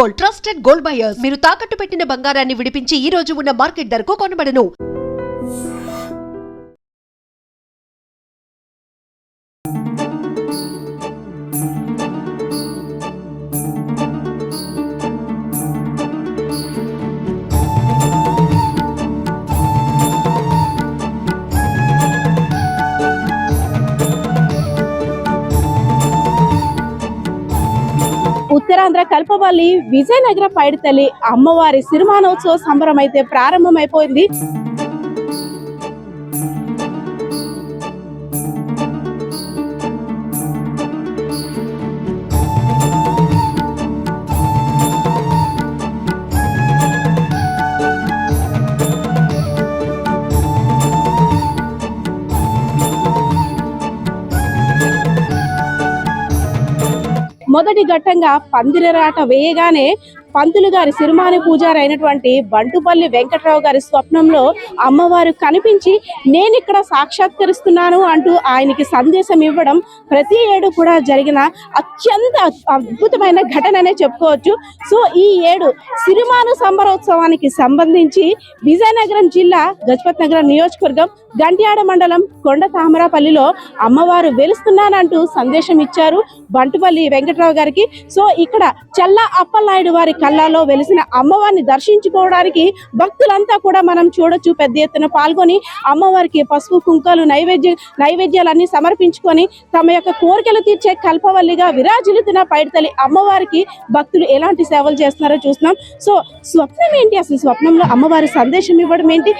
Gold, trusted gold buyers. మీరు తాకట్టు పెట్టిన బంగారాన్ని విడిపించి ఈ రోజు ఉన్న మార్కెట్ ధరకు కొనబడను. ఉత్తరాంధ్ర కల్పవల్లి విజయనగర పైడితల్లి అమ్మవారి సిరిమానోత్సవ సంబరం అయితే ప్రారంభమైపోయింది. మొదటి ఘట్టంగా పందిరరాట వేయగానే పంతులు గారి సిరిమాని పూజారి అయినటువంటి బంటుపల్లి వెంకట్రావు గారి స్వప్నంలో అమ్మవారు కనిపించి నేను ఇక్కడ సాక్షాత్కరిస్తున్నాను అంటూ ఆయనకి సందేశం ఇవ్వడం ప్రతి ఏడు కూడా జరిగిన అత్యంత అద్భుతమైన ఘటననే చెప్పుకోవచ్చు. సో ఈ ఏడు సిరిమాను సంబరోత్సవానికి సంబంధించి విజయనగరం జిల్లా గజపతి నగరం నియోజకవర్గం గంట్యాడ మండలం కొండ తామరాపల్లిలో అమ్మవారు వెలుస్తున్నానంటూ సందేశం ఇచ్చారు బంటుపల్లి వెంకట్రావు గారికి. సో ఇక్కడ చల్లా అప్పలనాయుడు వారి కళ్ళలో వెలిసిన అమ్మవారిని దర్శించుకోవడానికి భక్తులంతా కూడా మనం చూడొచ్చు. పెద్ద ఎత్తున పాల్గొని అమ్మవారికి పసుపు కుంకాలు నైవేద్యాలన్నీ సమర్పించుకొని తమ యొక్క కోరికలు తీర్చే కల్పవల్లిగా విరాజిల్లుతున్న పైడితల్లి అమ్మవారికి భక్తులు ఎలాంటి సేవలు చేస్తున్నారో చూస్తున్నాం. సో స్వప్నం ఏంటి, అసలు స్వప్నంలో అమ్మవారి సందేశం ఇవ్వడం ఏంటి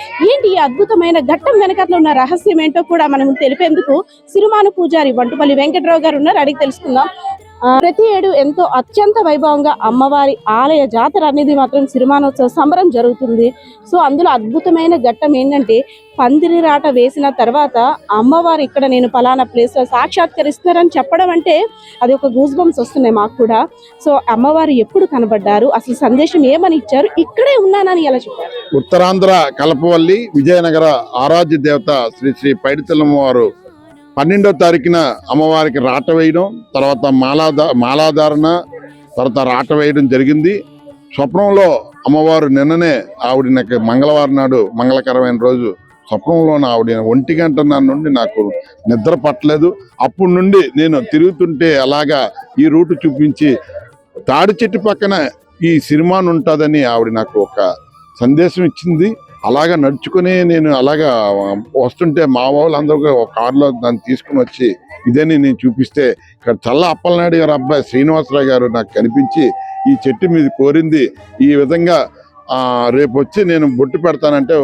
ఈ అద్భుతమైన ఘట్టం వెనకట్లో ఉన్న రహస్యం ఏంటో కూడా మనం తెలిపేందుకు సిరిమాను పూజారి బంటుపల్లి వెంకట్రావు గారు ఉన్నారు, అడిగి తెలుసుకుందాం. ప్రతి ఏడు ఎంతో అత్యంత వైభవంగా అమ్మవారి ఆలయ జాతర అనేది మాత్రం సిరిమానోత్సవ సంబరం జరుగుతుంది. సో అందులో అద్భుతమైన ఘట్టం ఏంటంటే పందిరి రాట వేసిన తర్వాత అమ్మవారు ఇక్కడ నేను పలానా ప్లేస్ లో సాక్షాత్కరిస్తున్నారని చెప్పడం అంటే అది ఒక గూస్ బంప్స్ వస్తున్నాయి మాకు కూడా. సో అమ్మవారు ఎప్పుడు కనబడ్డారు, అసలు సందేశం ఏమని ఇచ్చారు, ఇక్కడే ఉన్నానని ఎలా చెప్పారు? ఉత్తరాంధ్ర కల్పవల్లి విజయనగర ఆరాధ్య దేవత శ్రీ శ్రీ పైడితల్లమ్మ వారు 12వ తారీఖున అమ్మవారికి రాట వేయడం, తర్వాత మాలాధారణ, తర్వాత రాట వేయడం జరిగింది. స్వప్నంలో అమ్మవారు నిన్ననే ఆవిడ నాకు మంగళవారం నాడు మంగళకరమైన రోజు స్వప్నంలోనే ఆవిడ 1 గంట నుండి నాకు నిద్ర పట్టలేదు. అప్పటి నుండి నేను తిరుగుతుంటే అలాగా ఈ రూటు చూపించి తాడి చెట్టు పక్కన ఈ సిరిమాన్ ఉంటుందని ఆవిడ నాకు ఒక సందేశం ఇచ్చింది. అలాగా నడుచుకుని నేను అలాగా వస్తుంటే మా వాళ్ళందరూ ఒక కారులో దాన్ని తీసుకుని వచ్చి ఇదని నేను చూపిస్తే ఇక్కడ చల్ల అప్పలనాయుడు గారు అబ్బాయి శ్రీనివాసరావు గారు నాకు కనిపించి ఈ చెట్టు మీద కోరింది ఈ విధంగా రేపు వచ్చి నేను బొట్టు పెడతానంటే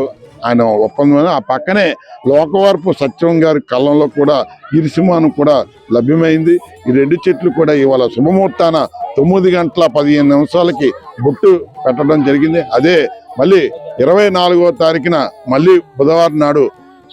ఆయన ఒప్పందం. ఆ పక్కనే లోకవరపు సత్యం గారి కళ్ళంలో కూడా ఇరిసిమాను కూడా లభ్యమైంది. ఈ 2 చెట్లు కూడా ఇవాళ శుభముహూర్తాన 9 గంటల 15 నిమిషాలకి బొట్టు పెట్టడం జరిగింది. అదే మళ్ళీ 24వ తారీఖున మళ్ళీ బుధవారం నాడు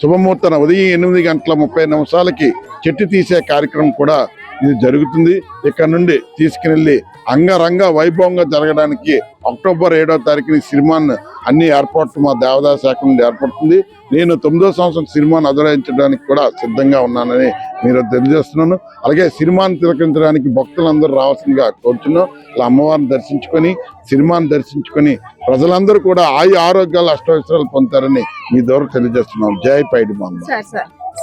శుభముహూర్తాన ఉదయం 8 గంటల 30 నిమిషాలకి చెట్టు తీసే కార్యక్రమం కూడా ఇది జరుగుతుంది. ఇక్కడ నుండి తీసుకుని అంగరంగ వైభవంగా జరగడానికి అక్టోబర్ 7వ తారీఖున సిరిమాన్ అన్ని ఏర్పాట్లు మా దేవాదాయ శాఖ నుండి ఏర్పడుతుంది. నేను 9వ సంవత్సరం సిరిమాన్ అధిరోహించడానికి కూడా సిద్ధంగా ఉన్నానని మీరు తెలియజేస్తున్నాను. అలాగే సిరిమాన్ తిలకించడానికి భక్తులందరూ రావాల్సిందిగా కోరుతున్నాం. ఇలా అమ్మవారిని దర్శించుకొని సిరిమాన్ దర్శించుకొని ప్రజలందరూ కూడా ఆరోగ్యాలు అష్టైశ్వర్యాలు పొందుతారని మీ ద్వారా తెలియజేస్తున్నాం. జై పైడిమాన్.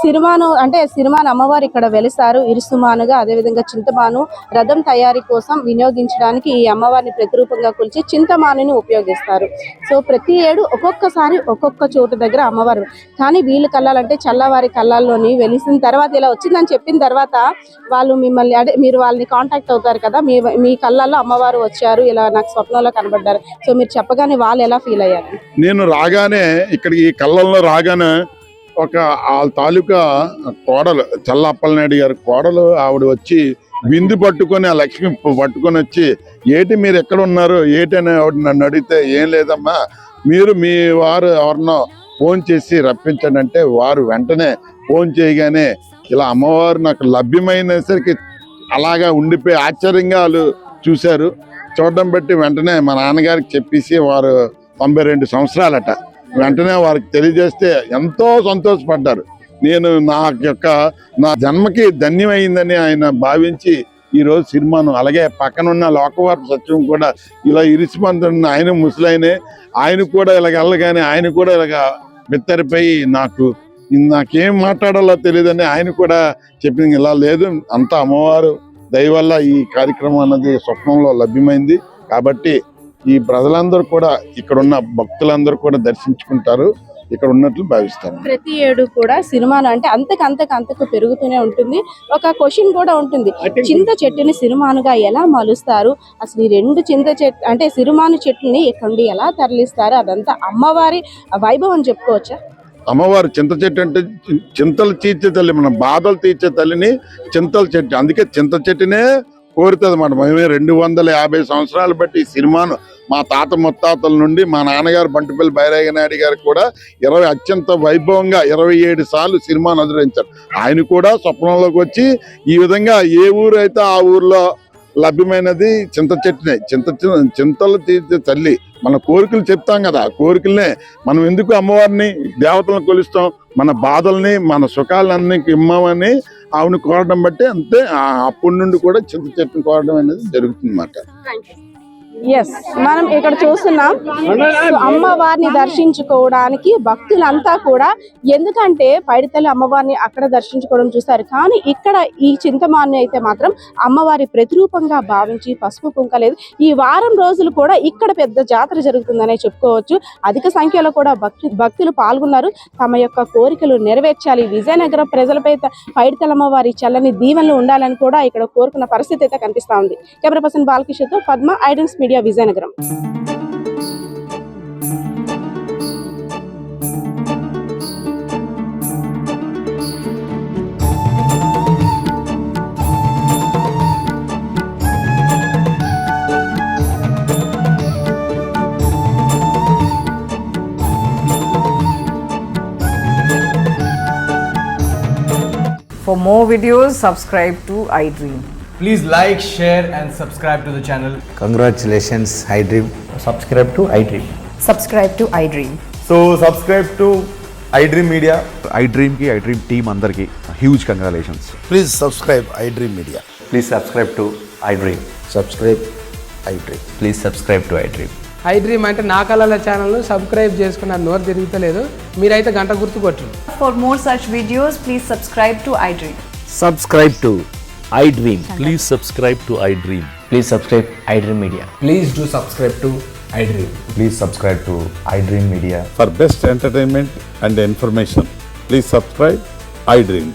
సిరిమాను అంటే సిరిమాను అమ్మవారు ఇక్కడ వెలిసారు ఇరుసుమానుగా. అదేవిధంగా చింతమాను రథం తయారీ కోసం వినియోగించడానికి ఈ అమ్మవారిని ప్రతిరూపంగా కొలిచి చింతమానుని ఉపయోగిస్తారు. సో ప్రతి ఏడు ఒక్కొక్కసారి ఒక్కొక్క చోటు దగ్గర అమ్మవారు, కానీ వీళ్ళు కళ్ళాలంటే చల్లవారి కళ్ళాల్లోని వెలిసిన తర్వాత ఇలా వచ్చిందని చెప్పిన తర్వాత వాళ్ళు మిమ్మల్ని మీరు వాళ్ళని కాంటాక్ట్ అవుతారు కదా, మీ కళ్ళల్లో అమ్మవారు వచ్చారు, ఇలా నాకు స్వప్నంలో కనబడ్డారు. సో మీరు చెప్పగానే వాళ్ళు ఎలా ఫీల్ అయ్యారు? నేను రాగానే ఇక్కడికి ఈ కళ్ళల్లో రాగానే ఒక వాళ్ళ తాలూకా కోడలు చల్ల అప్పలనాయుడు గారి కోడలు ఆవిడ వచ్చి బిందు పట్టుకొని ఆ లక్ష్మి పట్టుకొని వచ్చి ఏటి మీరు ఎక్కడ ఉన్నారు ఏటని ఆవిడ నన్ను అడిగితే ఏం లేదమ్మా మీరు మీ వారు ఎవరినో ఫోన్ చేసి రప్పించండి అంటే వారు వెంటనే ఫోన్ చేయగానే ఇలా అమ్మవారు నాకు లభ్యమైనసరికి అలాగా ఉండిపోయి ఆశ్చర్యంగా వాళ్ళు చూశారు. చూడడం బట్టి వెంటనే మా నాన్నగారికి చెప్పేసి వారు 92 సంవత్సరాలట వెంటనే వారికి తెలియజేస్తే ఎంతో సంతోషపడ్డారు. నేను నా జన్మకి ధన్యమైందని ఆయన భావించి ఈరోజు సినిమాను. అలాగే పక్కనున్న లోకవార్త సత్యం కూడా ఇలా ఇరిసిమంతున్న ఆయన ముసలైనే, ఆయన కూడా ఇలాగ వెళ్ళగానే ఆయన కూడా ఇలాగ బిత్తరిపోయి నాకేం మాట్లాడాలో తెలియదని ఆయన కూడా చెప్పింది. ఇలా లేదు, అంతా అమ్మవారు దయ వల్ల ఈ కార్యక్రమం అన్నది స్వప్నంలో లభ్యమైంది. కాబట్టి ఈ ప్రజలందరూ కూడా, ఇక్కడున్న భక్తులందరూ కూడా దర్శించుకుంటారు, ఇక్కడ ఉన్నట్లు భావిస్తాను. ప్రతి ఏడు కూడా సినిమాను అంటే అంతకు పెరుగుతూనే ఉంటుంది. ఒక క్వశ్చన్ కూడా ఉంటుంది, చింత చెట్టుని సినిమానుగా ఎలా మలుస్తారు, అసలు ఈ రెండు చింత చెట్టు అంటే సిరిమాను చెట్టుని ఇక్కడ నుండి ఎలా తరలిస్తారు, అదంతా అమ్మవారి వైభవం చెప్పుకోవచ్చా? అమ్మవారు చింత చెట్టు అంటే చింతలు తీర్చే తల్లి, మన బాధలు తీర్చే తల్లిని చింతల చెట్టు, అందుకే చింత చెట్టునే కోరుతుంది అన్నమాట. మేమే 250 సంవత్సరాలు బట్టి ఈ సినిమాను మా తాత ముత్తాతల నుండి మా నాన్నగారు బంటుపల్లి బైరాగ నాయుడు గారు కూడా అత్యంత వైభవంగా 27 సార్లు సినిమాను అధిరించారు. ఆయన కూడా స్వప్నంలోకి వచ్చి ఈ విధంగా ఏ ఊరు అయితే ఆ ఊర్లో లభ్యమైనది చింత చెట్టునే. చింతలు తీర్చే తల్లి, మన కోరికలు చెప్తాం కదా, కోరికలనే మనం ఎందుకు అమ్మవారిని దేవతలను కొలుస్తాం, మన బాధల్ని మన సుఖాలన్నీ ఇమ్మని ఆవిని కోరడం బట్టి అంతే. అప్పటి నుండి కూడా చింత చెట్టును కోరడం అనేది జరుగుతుంది అన్నమాట. ఎస్, మనం ఇక్కడ చూస్తున్నాం అమ్మవారిని దర్శించుకోవడానికి భక్తులంతా కూడా, ఎందుకంటే పైడితల్లి అమ్మవారిని అక్కడ దర్శించుకోవడం చూస్తారు, కానీ ఇక్కడ ఈ చింతమాన్ని అయితే మాత్రం అమ్మవారి ప్రతిరూపంగా భావించి పసుపు కుంకలేదు ఈ వారం రోజులు కూడా ఇక్కడ పెద్ద జాతర జరుగుతుందనే చెప్పుకోవచ్చు. అధిక సంఖ్యలో కూడా భక్తులు పాల్గొన్నారు. తమ యొక్క కోరికలు నెరవేర్చాలి, విజయనగరం ప్రజలపై పైడితల్లి అమ్మవారి చల్లని దీవెనలు ఉండాలని కూడా ఇక్కడ కోరుకున్న పరిస్థితి అయితే కనిపిస్తా ఉంది. కెమెరా పర్సన్ బాలకృష్ణతో పద్మ, ఐడెన్స్ media, Vizianagaram. For more videos, subscribe to iDream. Please like, share and subscribe to the channel. Congratulations, iDream. Subscribe to iDream. Subscribe to iDream. So subscribe to iDream Media. iDream ki iDream team అందరికి huge congratulations. Please subscribe iDream Media. Please subscribe to iDream. Subscribe iDream. Please subscribe to iDream. iDream అంటే నా కళల ఛానల్ను subscribe చేసుకున్నారు, నోరు తిరుగుతలేదు, మీరైతే గంట గుర్తు కొట్టండి. For more such videos, please subscribe to iDream. Subscribe to iDream. Please subscribe to iDream. Please subscribe iDream Media. Please do subscribe to iDream. Please subscribe to iDream Media. For best entertainment and information, please subscribe iDream.